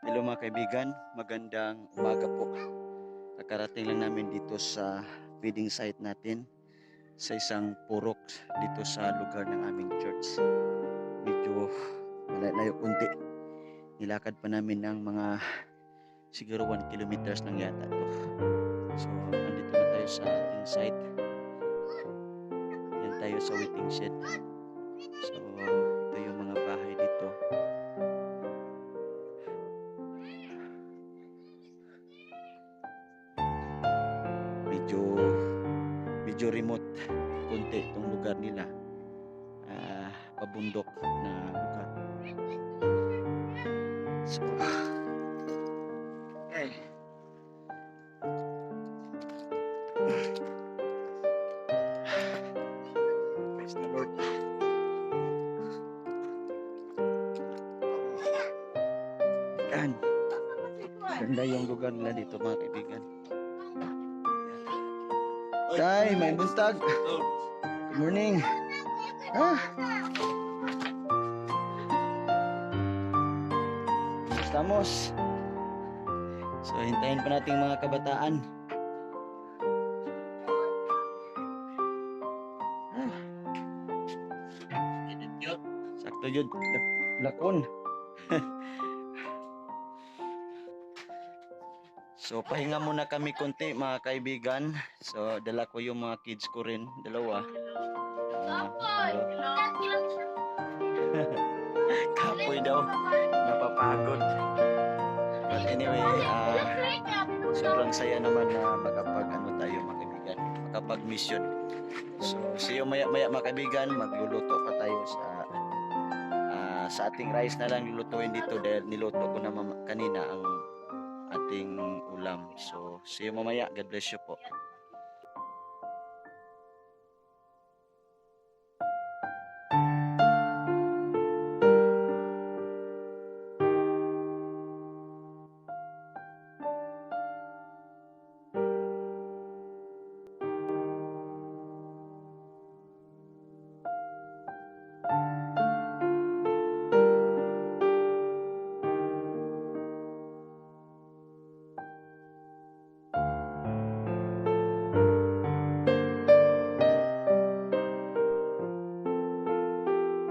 Hello mga kaibigan, magandang umaga po. Kakarating lang namin dito sa feeding site natin sa isang purok dito sa lugar ng aming church. Medyo malayo unti. Nilakad pa namin ng mga siguro 1 kilometers lang yata to. So, nandito na tayo sa ating site. Yan tayo sa waiting shed. So, ito yung mga bahay dito. Medyo remote konti itong lugar nila, pabundok na lugar. So praise the Lord. Yan, ganda yung lugar nila dito mga kaibigan. Tay, may buntag. Good morning. Estamos. So, hintayin pa natin mga kabataan. Sakto yun. Lakon. So, pahinga muna kami konti mga kaibigan. So, dala ko yung mga kids ko rin. Dalawa. Kapoy daw. Napapagod. But anyway, sobrang saya naman na makapag tayo mga kaibigan. Makapag-mission. So, see you maya-maya mga kaibigan. Magluluto pa tayo sa ating rice na lang lulutuin dito dahil niluto ko na kanina ang ating ulam. So, see you mamaya. God bless you po.